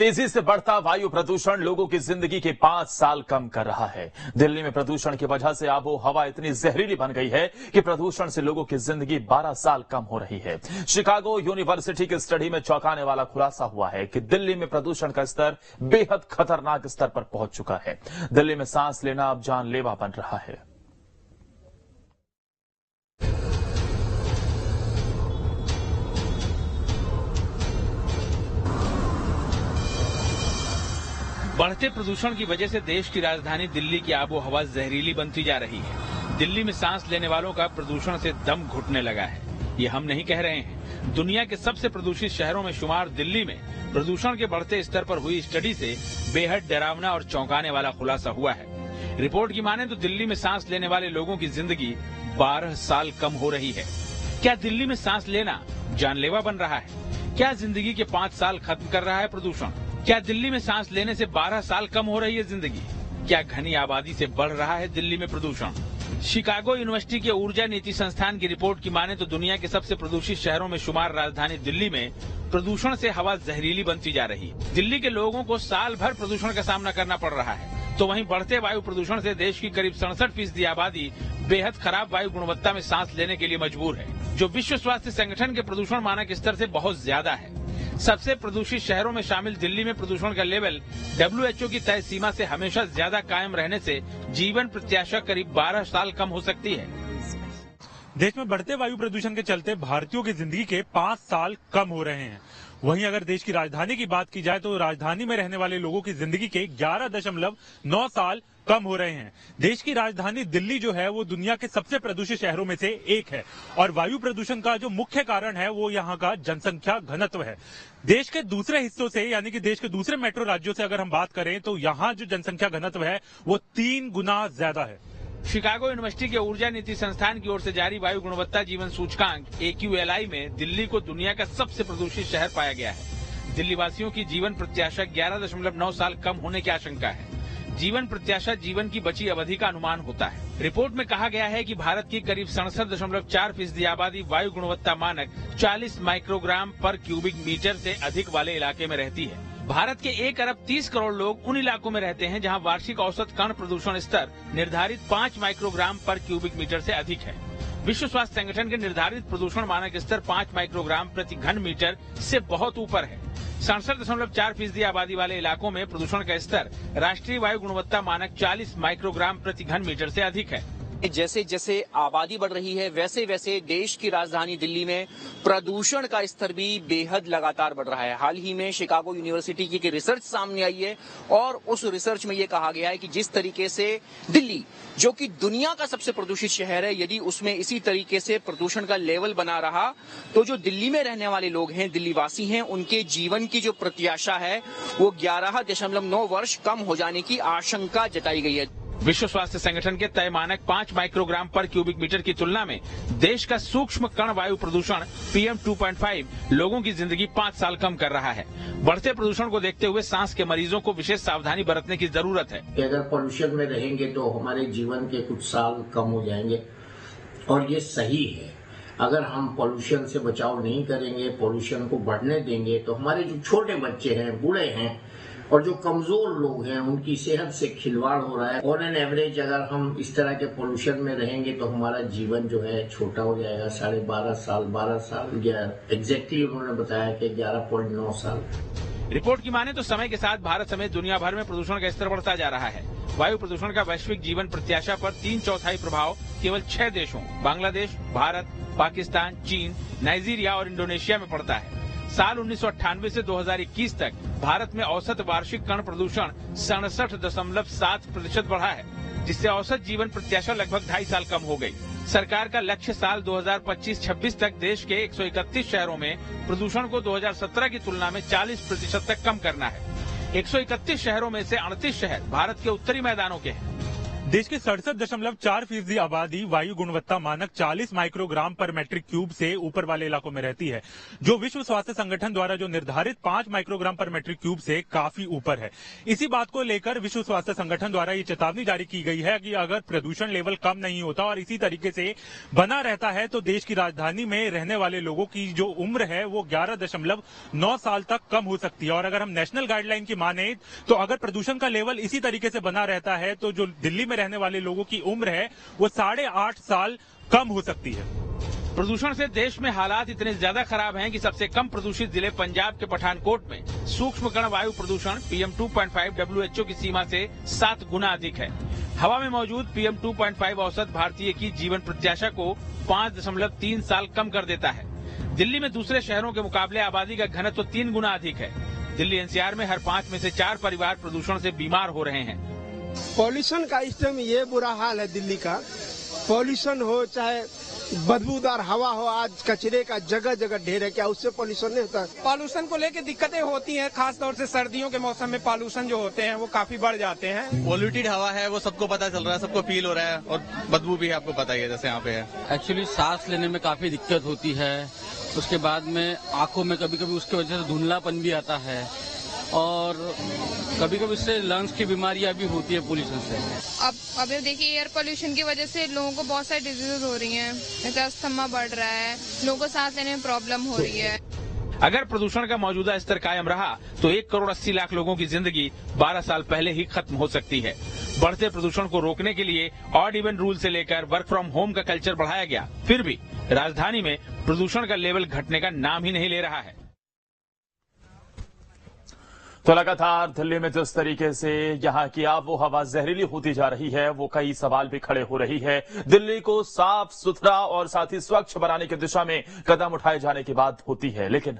तेजी से बढ़ता वायु प्रदूषण लोगों की जिंदगी के 5 साल कम कर रहा है। दिल्ली में प्रदूषण की वजह से आबो हवा इतनी जहरीली बन गई है कि प्रदूषण से लोगों की जिंदगी 12 साल कम हो रही है। शिकागो यूनिवर्सिटी की स्टडी में चौंकाने वाला खुलासा हुआ है कि दिल्ली में प्रदूषण का स्तर बेहद खतरनाक स्तर पर पहुंच चुका है। दिल्ली में सांस लेना अब जानलेवा बन रहा है। बढ़ते प्रदूषण की वजह से देश की राजधानी दिल्ली की आबो हवा जहरीली बनती जा रही है। दिल्ली में सांस लेने वालों का प्रदूषण से दम घुटने लगा है। ये हम नहीं कह रहे हैं। दुनिया के सबसे प्रदूषित शहरों में शुमार दिल्ली में प्रदूषण के बढ़ते स्तर पर हुई स्टडी से बेहद डरावना और चौंकाने वाला खुलासा हुआ है। रिपोर्ट की माने तो दिल्ली में सांस लेने वाले लोगों की जिंदगी 12 साल कम हो रही है। क्या दिल्ली में सांस लेना जानलेवा बन रहा है? क्या जिंदगी के 5 साल खत्म कर रहा है प्रदूषण? क्या दिल्ली में सांस लेने से 12 साल कम हो रही है जिंदगी? क्या घनी आबादी से बढ़ रहा है दिल्ली में प्रदूषण? शिकागो यूनिवर्सिटी के ऊर्जा नीति संस्थान की रिपोर्ट की माने तो दुनिया के सबसे प्रदूषित शहरों में शुमार राजधानी दिल्ली में प्रदूषण से हवा जहरीली बनती जा रही है। दिल्ली के लोगों को साल भर प्रदूषण का सामना करना पड़ रहा है, तो वहीं बढ़ते वायु प्रदूषण से देश की करीब 67% आबादी बेहद खराब वायु गुणवत्ता में सांस लेने के लिए मजबूर है, जो विश्व स्वास्थ्य संगठन के प्रदूषण मानक स्तर से बहुत ज्यादा है। सबसे प्रदूषित शहरों में शामिल दिल्ली में प्रदूषण का लेवल WHO की तय सीमा से हमेशा ज्यादा कायम रहने से जीवन प्रत्याशा करीब 12 साल कम हो सकती है। देश में बढ़ते वायु प्रदूषण के चलते भारतीयों की जिंदगी के 5 साल कम हो रहे हैं। वहीं अगर देश की राजधानी की बात की जाए तो राजधानी में रहने वाले लोगों की जिंदगी के 11.9 साल कम हो रहे हैं। देश की राजधानी दिल्ली जो है वो दुनिया के सबसे प्रदूषित शहरों में से एक है और वायु प्रदूषण का जो मुख्य कारण है वो यहाँ का जनसंख्या घनत्व है। देश के दूसरे हिस्सों से यानी कि देश के दूसरे मेट्रो राज्यों से अगर हम बात करें तो यहाँ जो जनसंख्या घनत्व है वो 3 गुना ज्यादा है। शिकागो यूनिवर्सिटी के ऊर्जा नीति संस्थान की ओर से जारी वायु गुणवत्ता जीवन सूचकांक AQLI में दिल्ली को दुनिया का सबसे प्रदूषित शहर पाया गया है। दिल्ली वासियों की जीवन प्रत्याशा 11.9 साल कम होने की आशंका है। जीवन प्रत्याशा जीवन की बची अवधि का अनुमान होता है। रिपोर्ट में कहा गया है कि भारत की करीब 67.4% आबादी वायु गुणवत्ता मानक 40 माइक्रोग्राम पर क्यूबिक मीटर से अधिक वाले इलाके में रहती है। भारत के 1 अरब 30 करोड़ लोग उन इलाकों में रहते हैं जहां वार्षिक औसत कण प्रदूषण स्तर निर्धारित 5 माइक्रोग्राम पर क्यूबिक मीटर से अधिक है। विश्व स्वास्थ्य संगठन के निर्धारित प्रदूषण मानक स्तर 5 माइक्रोग्राम प्रति घन मीटर से बहुत ऊपर है। 67.4% आबादी वाले इलाकों में प्रदूषण का स्तर राष्ट्रीय वायु गुणवत्ता मानक 40 माइक्रोग्राम प्रति घन मीटर से अधिक है। जैसे जैसे आबादी बढ़ रही है वैसे वैसे देश की राजधानी दिल्ली में प्रदूषण का स्तर भी बेहद लगातार बढ़ रहा है। हाल ही में शिकागो यूनिवर्सिटी की रिसर्च सामने आई है और उस रिसर्च में ये कहा गया है कि जिस तरीके से दिल्ली जो कि दुनिया का सबसे प्रदूषित शहर है, यदि उसमें इसी तरीके से प्रदूषण का लेवल बना रहा तो जो दिल्ली में रहने वाले लोग हैं, दिल्ली वासी हैं, उनके जीवन की जो प्रत्याशा है वो 11.9 वर्ष कम हो जाने की आशंका जताई गई है। विश्व स्वास्थ्य संगठन के तय मानक 5 माइक्रोग्राम पर क्यूबिक मीटर की तुलना में देश का सूक्ष्म कण वायु प्रदूषण PM 2.5 लोगों की जिंदगी 5 साल कम कर रहा है। बढ़ते प्रदूषण को देखते हुए सांस के मरीजों को विशेष सावधानी बरतने की जरूरत है। अगर पोल्यूशन में रहेंगे तो हमारे जीवन के कुछ साल कम हो जाएंगे और ये सही है। अगर हम पोल्यूशन से बचाव नहीं करेंगे, पोल्यूशन को बढ़ने देंगे तो हमारे जो छोटे बच्चे हैं, बूढ़े हैं और जो कमजोर लोग हैं उनकी सेहत से खिलवाड़ हो रहा है। ऑन एन एवरेज अगर हम इस तरह के पोल्यूशन में रहेंगे तो हमारा जीवन जो है छोटा हो जाएगा। 12.5 साल एग्जैक्टली उन्होंने बताया कि 11.9 साल। रिपोर्ट की माने तो समय के साथ भारत समेत दुनिया भर में प्रदूषण का स्तर बढ़ता जा रहा है। वायु प्रदूषण का वैश्विक जीवन प्रत्याशा पर 3/4 प्रभाव केवल 6 देशों बांग्लादेश, भारत, पाकिस्तान, चीन, नाइजीरिया और इंडोनेशिया में पड़ता है। साल 1998 से 2021 तक भारत में औसत वार्षिक कण प्रदूषण 67.7% बढ़ा है, जिससे औसत जीवन प्रत्याशा लगभग 2.5 साल कम हो गई। सरकार का लक्ष्य साल 2025-26 तक देश के 131 शहरों में प्रदूषण को 2017 की तुलना में 40% तक कम करना है। 131 शहरों में से 38 शहर भारत के उत्तरी मैदानों के हैं। देश के 67.4% आबादी वायु गुणवत्ता मानक 40 माइक्रोग्राम पर मेट्रिक क्यूब से ऊपर वाले इलाकों में रहती है, जो विश्व स्वास्थ्य संगठन द्वारा जो निर्धारित 5 माइक्रोग्राम पर मेट्रिक क्यूब से काफी ऊपर है। इसी बात को लेकर विश्व स्वास्थ्य संगठन द्वारा ये चेतावनी जारी की गई है कि अगर प्रदूषण लेवल कम नहीं होता और इसी तरीके से बना रहता है तो देश की राजधानी में रहने वाले लोगों की जो उम्र है वो 11.9 साल तक कम हो सकती है। और अगर हम नेशनल गाइडलाइन की माने तो अगर प्रदूषण का लेवल इसी तरीके से बना रहता है तो जो दिल्ली में रहने वाले लोगों की उम्र है वो 8.5 साल कम हो सकती है। प्रदूषण से देश में हालात इतने ज्यादा खराब हैं कि सबसे कम प्रदूषित जिले पंजाब के पठानकोट में सूक्ष्म कण वायु प्रदूषण PM 2.5 WHO की सीमा से 7 गुना अधिक है। हवा में मौजूद PM 2.5 औसत भारतीय की जीवन प्रत्याशा को 5.3 साल कम कर देता है। दिल्ली में दूसरे शहरों के मुकाबले आबादी का घनत्व 3 गुना अधिक है। दिल्ली NCR में हर 5 में से 4 परिवार प्रदूषण से बीमार हो रहे हैं। पॉल्यूशन का इस टाइम ये बुरा हाल है दिल्ली का। पॉल्यूशन हो चाहे बदबूदार हवा हो, आज कचरे का जगह जगह ढेर है, क्या उससे पॉल्यूशन नहीं होता? पॉल्यूशन को लेके दिक्कतें होती हैं, खास तौर से सर्दियों के मौसम में पॉल्यूशन जो होते हैं वो काफी बढ़ जाते हैं। पॉल्यूटेड हवा है वो सबको पता चल रहा है, सबको फील हो रहा है और बदबू भी आपको पता ही है जैसे यहाँ पे है। एक्चुअली सांस लेने में काफी दिक्कत होती है, उसके बाद में आंखों में कभी कभी उसकी वजह से धुंधलापन भी आता है और कभी कभी इससे लंग्स की बीमारियां भी होती है पोल्यूशन से। अब देखिए एयर पोल्यूशन की वजह से लोगों को बहुत सारी डिजीज हो रही हैं, जैसे अस्थमा बढ़ रहा है, लोगों को सांस लेने में प्रॉब्लम हो रही है। अगर प्रदूषण का मौजूदा स्तर कायम रहा तो 1 करोड़ 80 लाख लोगों की जिंदगी 12 साल पहले ही खत्म हो सकती है। बढ़ते प्रदूषण को रोकने के लिए ऑड इवन रूल से लेकर वर्क फ्रॉम होम का कल्चर बढ़ाया गया, फिर भी राजधानी में प्रदूषण का लेवल घटने का नाम ही नहीं ले रहा है। तो लगातार दिल्ली में जिस तरीके से यहां की आबो हवा जहरीली होती जा रही है वो कई सवाल भी खड़े हो रही है। दिल्ली को साफ सुथरा और साथ ही स्वच्छ बनाने की दिशा में कदम उठाए जाने की बात होती है, लेकिन